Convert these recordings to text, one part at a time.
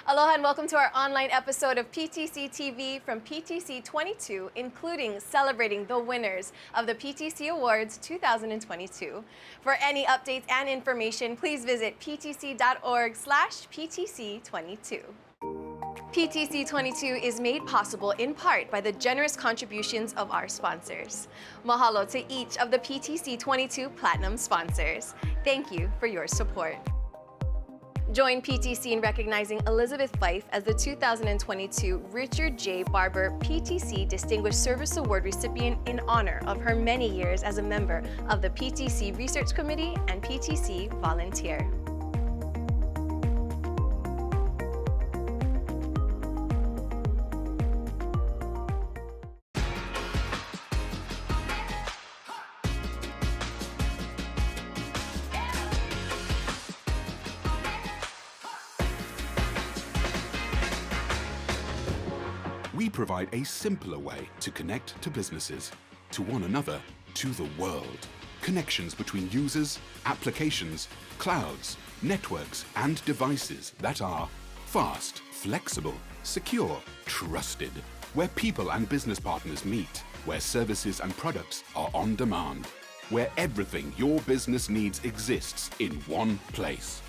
Aloha and welcome to our online episode of PTC-TV from PTC'22, including celebrating the winners of the PTC Awards 2022. For any updates and information, please visit ptc.org/PTC22. PTC'22 is made possible in part by the generous contributions of our sponsors. Mahalo to each of the PTC'22 Platinum sponsors. Thank you for your support. Join PTC in recognizing Elizabeth Fife as the 2022 Richard J. Barber PTC Distinguished Service Award recipient in honor of her many years as a member of the PTC Research Committee and PTC Volunteer. We provide a simpler way to connect to businesses, to one another, to the world. Connections between users, applications, clouds, networks, and devices that are fast, flexible, secure, trusted. Where people and business partners meet, where services and products are on demand. Where everything your business needs exists in one place.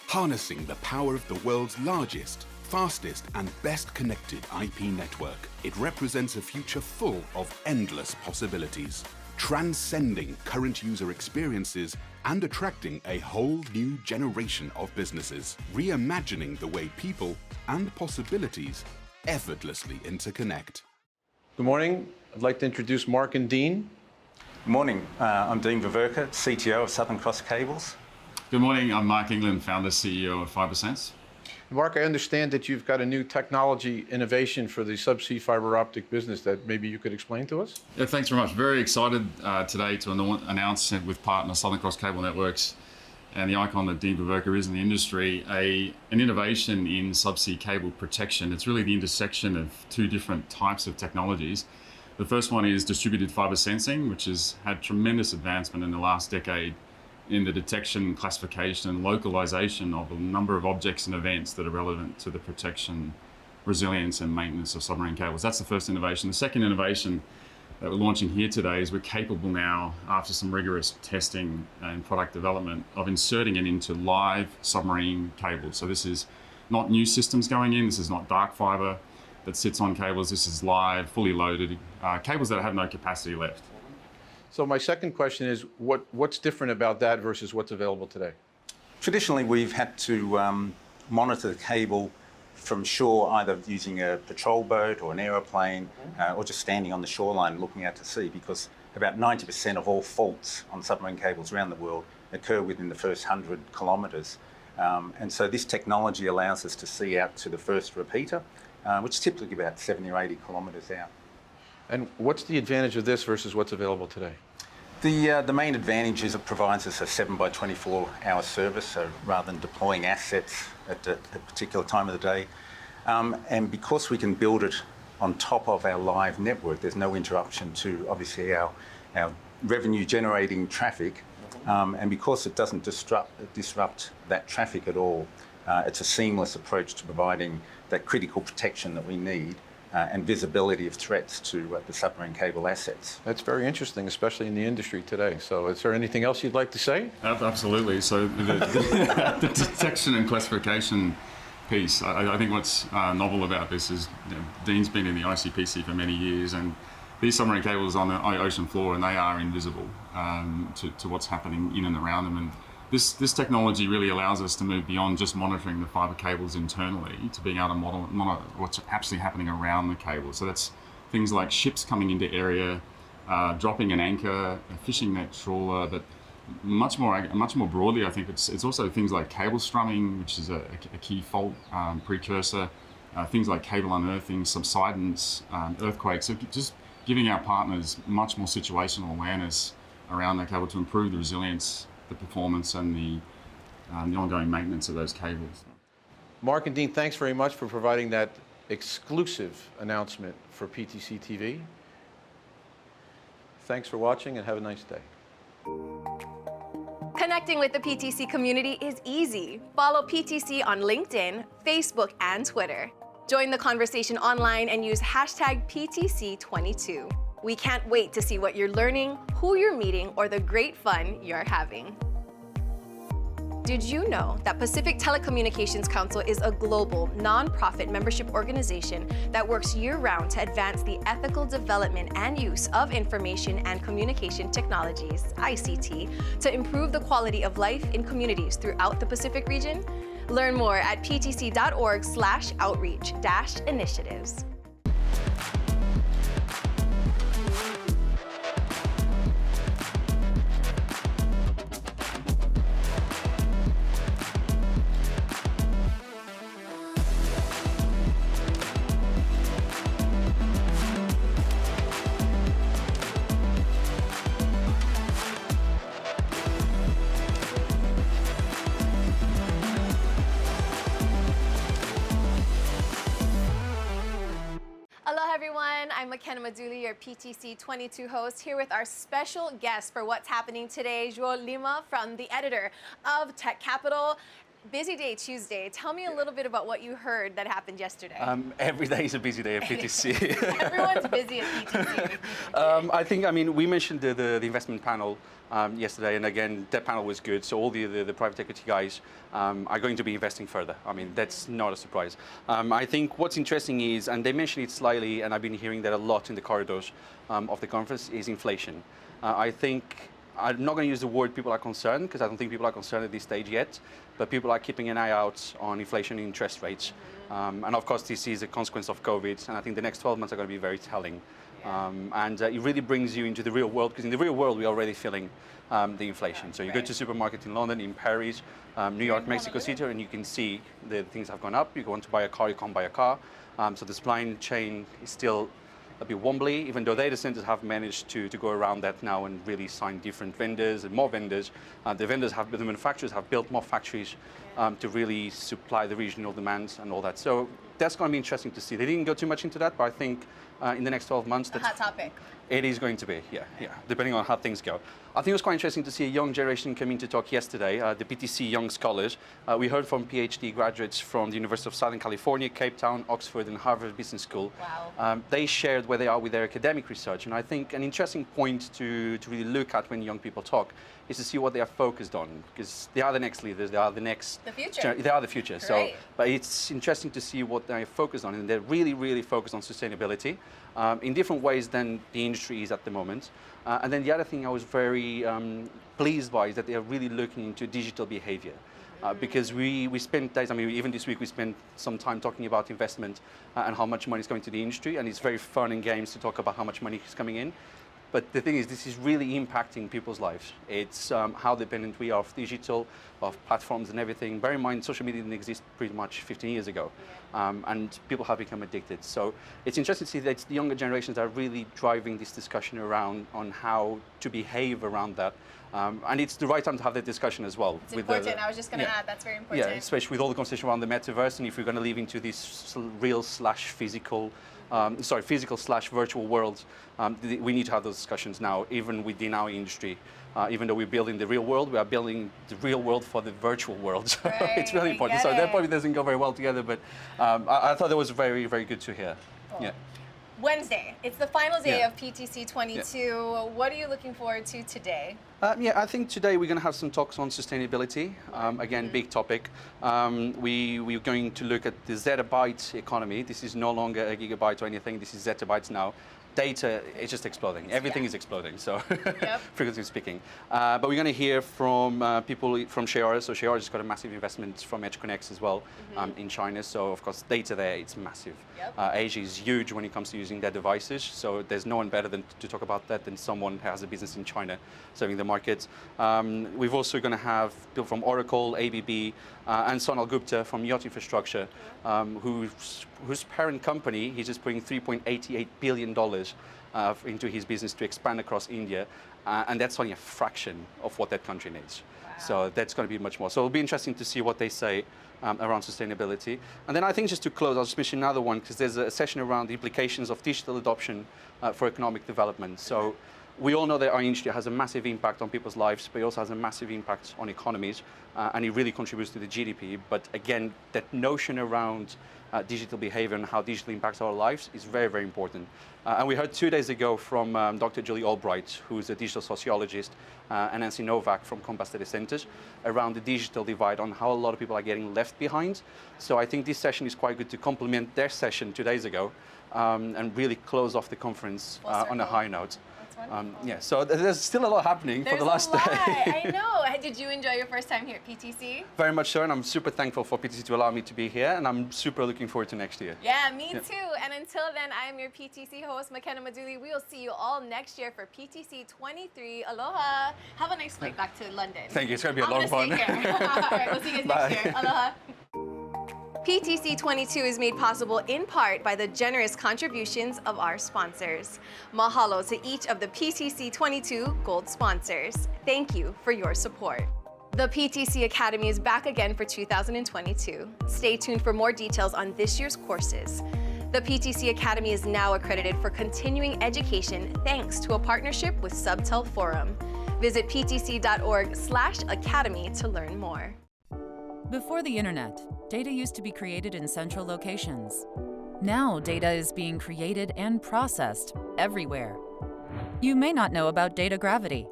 Harnessing the power of the world's largest, fastest and best connected IP network, it represents a future full of endless possibilities, transcending current user experiences and attracting a whole new generation of businesses, reimagining the way people and possibilities effortlessly interconnect. Good morning. I'd like to introduce Mark and Dean. Good morning. I'm Dean Veverka, CTO of Southern Cross Cables. Good morning. I'm Mark Englund, founder CEO of FiberSense. Mark, I understand that you've got a new technology innovation for the subsea fiber optic business that maybe you could explain to us? Yeah, thanks very much. Very excited today to announce with partner Southern Cross Cable Networks and the icon that Dean Veverka is in the industry, an innovation in subsea cable protection. It's really the intersection of two different types of technologies. The first one is distributed fiber sensing, which has had tremendous advancement in the last decade in the detection, classification, and localization of a number of objects and events that are relevant to the protection, resilience, and maintenance of submarine cables. That's the first innovation. The second innovation that we're launching here today is we're capable now, after some rigorous testing and product development, of inserting it into live submarine cables. So this is not new systems going in, this is not dark fiber that sits on cables, this is live, fully loaded, cables that have no capacity left. So my second question is, what's different about that versus what's available today? Traditionally, we've had to monitor the cable from shore, either using a patrol boat or an aeroplane, or just standing on the shoreline looking out to sea, because about 90% of all faults on submarine cables around the world occur within the first 100 kilometres. And so this technology allows us to see out to the first repeater, which is typically about 70 or 80 kilometres out. And what's the advantage of this versus what's available today? The main advantage is it provides us a 7x24-hour service, so rather than deploying assets at a particular time of the day. And because we can build it on top of our live network, there's no interruption to obviously our revenue-generating traffic. And because it doesn't disrupt that traffic at all, it's a seamless approach to providing that critical protection that we need. And visibility of threats to the submarine cable assets. That's very interesting, especially in the industry today. So is there anything else you'd like to say? Absolutely. So the detection and classification piece, I think what's novel about this is, Dean's been in the ICPC for many years, and these submarine cables on the ocean floor, and they are invisible to what's happening in and around them. And this technology really allows us to move beyond just monitoring the fiber cables internally to being able to monitor what's actually happening around the cable. So that's things like ships coming into area, dropping an anchor, a fishing net trawler, but much more broadly, I think it's also things like cable strumming, which is a key fault precursor, things like cable unearthing, subsidence, earthquakes. So just giving our partners much more situational awareness around that cable to improve the resilience, the performance, and the ongoing maintenance of those cables. Mark and Dean, thanks very much for providing that exclusive announcement for PTC-TV. Thanks for watching and have a nice day. Connecting with the PTC community is easy. Follow PTC on LinkedIn, Facebook, and Twitter. Join the conversation online and use hashtag PTC'22. We can't wait to see what you're learning, who you're meeting, or the great fun you're having. Did you know that Pacific Telecommunications Council is a global, non-profit membership organization that works year-round to advance the ethical development and use of information and communication technologies, ICT, to improve the quality of life in communities throughout the Pacific region? Learn more at ptc.org/outreach-initiatives. Aloha everyone, I'm McKenna, your PTC'22 host, here with our special guest for what's happening today, João Lima, from the editor of Tech Capital. Busy day Tuesday. Tell me a little bit about what you heard that happened yesterday. Every day is a busy day at PTC. Everyone's busy at PTC. I mean, we mentioned the investment panel yesterday, and again, that panel was good. So all the private equity guys are going to be investing further. I mean, that's not a surprise. I think what's interesting is, and they mentioned it slightly, and I've been hearing that a lot in the corridors of the conference, is inflation. I think I'm not going to use the word people are concerned, because I don't think people are concerned at this stage yet, but people are keeping an eye out on inflation and interest rates. And of course, this is a consequence of COVID, and I think the next 12 months are going to be very telling. It really brings you into the real world, because in the real world, we're already feeling the inflation. So you go to a supermarket in London, in Paris, New York, Mexico City, and you can see the things have gone up. You want to buy a car, you can't buy a car. So the supply chain is still a bit wobbly, even though data centers have managed to go around that now and really sign different vendors and more vendors. The manufacturers have built more factories to really supply the regional demands and all that. So that's going to be interesting to see. They didn't go too much into that, but I think in the next 12 months, A hot topic. It is going to be, yeah, depending on how things go. I think it was quite interesting to see a young generation come in to talk yesterday, the PTC Young Scholars. We heard from PhD graduates from the University of Southern California, Cape Town, Oxford, and Harvard Business School. Wow. They shared where they are with their academic research, and I think an interesting point to really look at when young people talk is to see what they are focused on, because they are the next leaders, they are the next... The future. They are the future. Great. But it's interesting to see what they're focused on, and they're really, really focused on sustainability in different ways than the industry is at the moment. And then the other thing I was very pleased by is that they are really looking into digital behavior. Because we spent days, I mean, even this week we spent some time talking about investment and how much money is going to the industry, and it's very fun and games to talk about how much money is coming in. But the thing is, this is really impacting people's lives. It's how dependent we are of digital, of platforms and everything. Bear in mind, social media didn't exist pretty much 15 years ago, and people have become addicted. So it's interesting to see that the younger generations are really driving this discussion around on how to behave around that. And it's the right time to have that discussion as well. It's important. I was just going to add, that's very important. Yeah, especially with all the conversation around the metaverse, and if we're going to live into this real/physical, physical/virtual world, we need to have those discussions now, even within our industry. Even though we're building the real world, we are building the real world for the virtual world. So it's really important. So that probably doesn't go very well together, but I thought that was very, very good to hear. Cool. Yeah. Wednesday, it's the final day of PTC'22. What are you looking forward to today? I think today we're going to have some talks on sustainability. Again, big topic. We're going to look at the zettabyte economy. This is no longer a gigabyte or anything. This is zettabytes now. Data is just exploding. Everything is exploding, so figuratively speaking. But we're going to hear from people from Sheara. So Sheara just got a massive investment from EdgeConneX as well in China. So of course, data there, it's massive. Asia is huge when it comes to using their devices. So there's no one better to talk about that than someone who has a business in China serving the market. We've also going to have people from Oracle, ABB, and Sonal Gupta from Yacht Infrastructure, whose parent company, he's just putting $3.88 billion into his business to expand across India, and that's only a fraction of what that country needs. Wow. So that's going to be much more. So it'll be interesting to see what they say around sustainability. And then I think just to close, I'll just mention another one, because there's a session around the implications of digital adoption for economic development. So We all know that our industry has a massive impact on people's lives, but it also has a massive impact on economies, and it really contributes to the GDP. But again, that notion around digital behavior and how digital impacts our lives is very, very important. And we heard 2 days ago from Dr. Julie Albright, who's a digital sociologist, and Nancy Novak from Compass Data Centers, around the digital divide, on how a lot of people are getting left behind. So I think this session is quite good to complement their session 2 days ago, and really close off the conference on a high note. Yeah, so there's still a lot happening for the last day. I know. Did you enjoy your first time here at PTC? Very much so, and I'm super thankful for PTC to allow me to be here, and I'm super looking forward to next year. Yeah, me too. And until then, I am your PTC host, McKenna. We will see you all next year for PTC'23. Aloha. Have a nice flight back to London. Thank you. It's going to be a long one. All right, we'll see you guys next year. Aloha. PTC'22 is made possible in part by the generous contributions of our sponsors. Mahalo to each of the PTC'22 Gold sponsors. Thank you for your support. The PTC Academy is back again for 2022. Stay tuned for more details on this year's courses. The PTC Academy is now accredited for continuing education thanks to a partnership with Subtel Forum. Visit ptc.org/academy to learn more. Before the internet, data used to be created in central locations. Now data is being created and processed everywhere. You may not know about data gravity.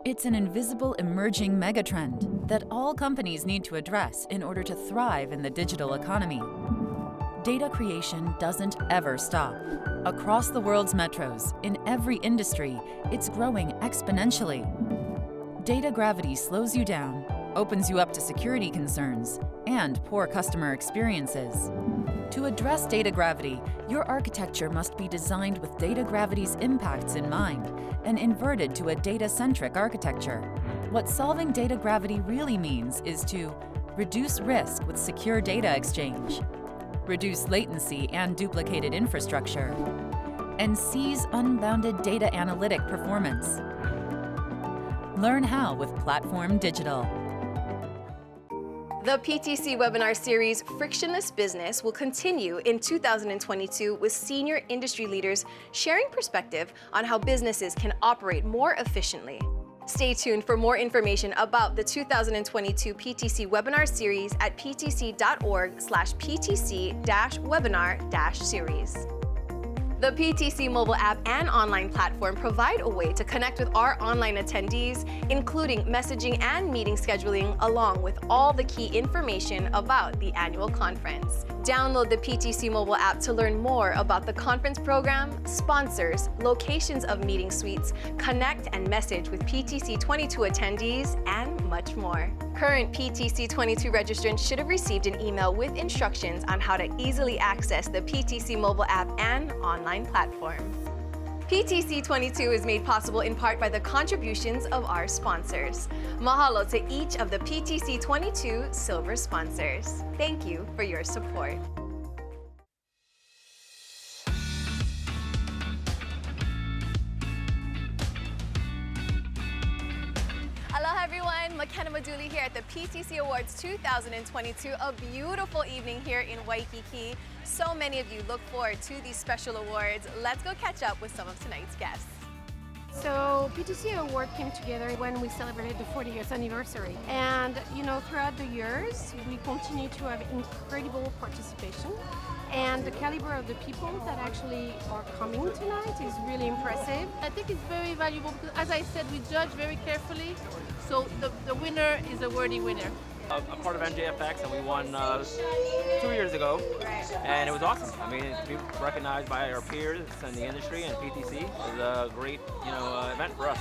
It's an invisible emerging megatrend that all companies need to address in order to thrive in the digital economy. Data creation doesn't ever stop. Across the world's metros, in every industry, it's growing exponentially. Data gravity slows you down, opens you up to security concerns, and poor customer experiences. To address data gravity, your architecture must be designed with data gravity's impacts in mind and inverted to a data-centric architecture. What solving data gravity really means is to reduce risk with secure data exchange, reduce latency and duplicated infrastructure, and seize unbounded data analytic performance. Learn how with Platform Digital. The PTC webinar series Frictionless Business will continue in 2022 with senior industry leaders sharing perspective on how businesses can operate more efficiently. Stay tuned for more information about the 2022 PTC webinar series at ptc.org/ptc-webinar-series. The PTC mobile app and online platform provide a way to connect with our online attendees, including messaging and meeting scheduling, along with all the key information about the annual conference. Download the PTC mobile app to learn more about the conference program, sponsors, locations of meeting suites, connect and message with PTC'22 attendees, and much more. Current PTC'22 registrants should have received an email with instructions on how to easily access the PTC mobile app and online platform. PTC'22 is made possible in part by the contributions of our sponsors. Mahalo to each of the PTC'22 Silver sponsors. Thank you for your support. Aloha everyone, McKenna here at the PTC Awards 2022. A beautiful evening here in Waikiki. So many of you look forward to these special awards. Let's go catch up with some of tonight's guests. So PTC Award came together when we celebrated the 40th anniversary. And you know, throughout the years, we continue to have incredible participation. And the caliber of the people that actually are coming tonight is really impressive. I think it's very valuable because, as I said, we judge very carefully. So the winner is a worthy winner. I'm part of NJFX and we won 2 years ago, and it was awesome. I mean, to be recognized by our peers in the industry and PTC is a great, event for us.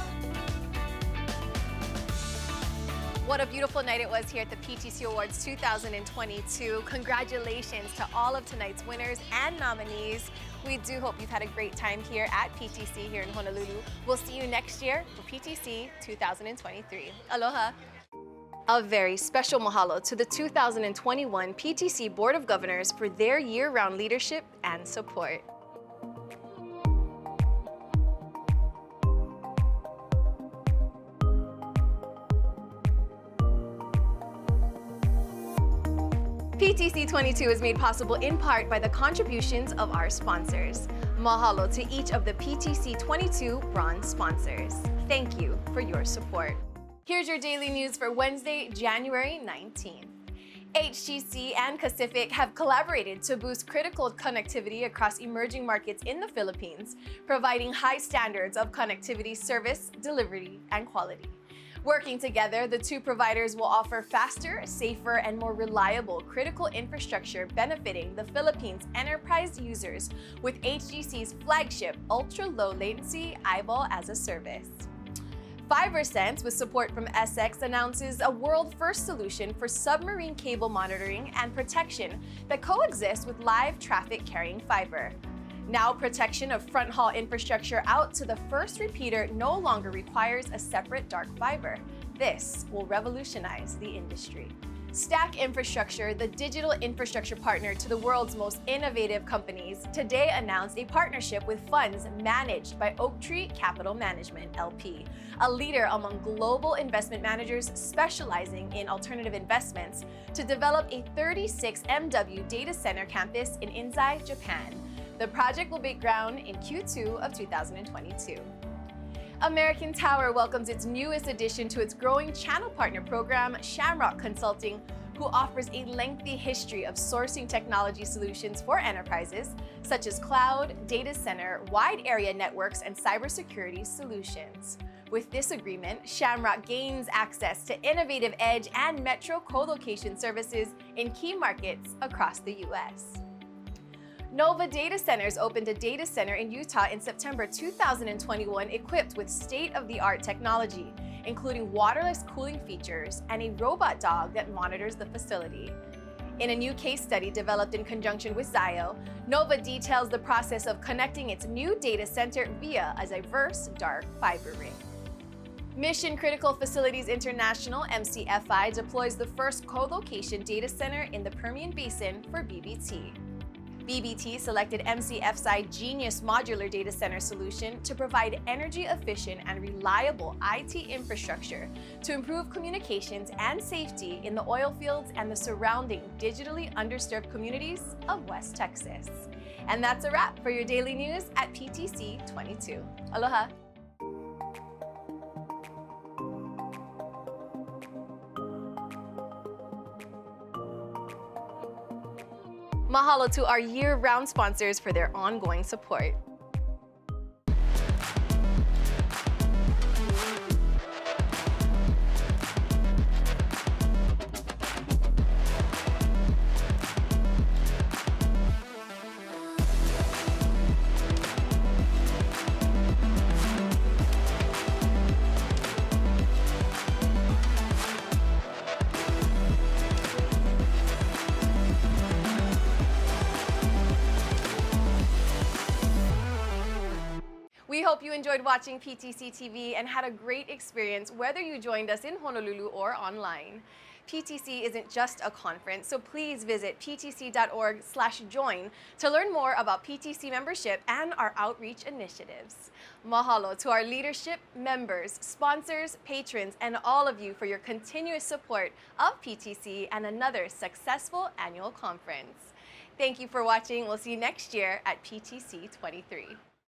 What a beautiful night it was here at the PTC Awards 2022. Congratulations to all of tonight's winners and nominees. We do hope you've had a great time here at PTC here in Honolulu. We'll see you next year for PTC 2023. Aloha. A very special mahalo to the 2021 PTC Board of Governors for their year-round leadership and support. PTC'22 is made possible in part by the contributions of our sponsors. Mahalo to each of the PTC'22 bronze sponsors. Thank you for your support. Here's your daily news for Wednesday, January 19th. HGC and Pacific have collaborated to boost critical connectivity across emerging markets in the Philippines, providing high standards of connectivity service, delivery, and quality. Working together, the two providers will offer faster, safer, and more reliable critical infrastructure benefiting the Philippines' enterprise users with HGC's flagship ultra-low latency eyeball as a service. FiberSense, with support from SX, announces a world-first solution for submarine cable monitoring and protection that coexists with live traffic-carrying fiber. Now, protection of front-haul infrastructure out to the first repeater no longer requires a separate dark fiber. This will revolutionize the industry. Stack Infrastructure, the digital infrastructure partner to the world's most innovative companies, today announced a partnership with funds managed by Oaktree Capital Management, LP, a leader among global investment managers specializing in alternative investments, to develop a 36 MW data center campus in Inzai, Japan. The project will break ground in Q2 of 2022. American Tower welcomes its newest addition to its growing channel partner program, Shamrock Consulting, who offers a lengthy history of sourcing technology solutions for enterprises, such as cloud, data center, wide area networks, and cybersecurity solutions. With this agreement, Shamrock gains access to innovative edge and metro co-location services in key markets across the U.S. Nova Data Centers opened a data center in Utah in September 2021 equipped with state-of-the-art technology, including waterless cooling features and a robot dog that monitors the facility. In a new case study developed in conjunction with Zayo, Nova details the process of connecting its new data center via a diverse dark fiber ring. Mission Critical Facilities International, MCFI, deploys the first co-location data center in the Permian Basin for BBT. BBT selected MCFI Genius Modular Data Center Solution to provide energy-efficient and reliable IT infrastructure to improve communications and safety in the oil fields and the surrounding digitally underserved communities of West Texas. And that's a wrap for your daily news at PTC'22. Aloha! Mahalo to our year-round sponsors for their ongoing support. We hope you enjoyed watching PTC TV and had a great experience whether you joined us in Honolulu or online. PTC isn't just a conference, so please visit ptc.org/join to learn more about PTC membership and our outreach initiatives. Mahalo to our leadership, members, sponsors, patrons, and all of you for your continuous support of PTC and another successful annual conference. Thank you for watching. We'll see you next year at PTC'23.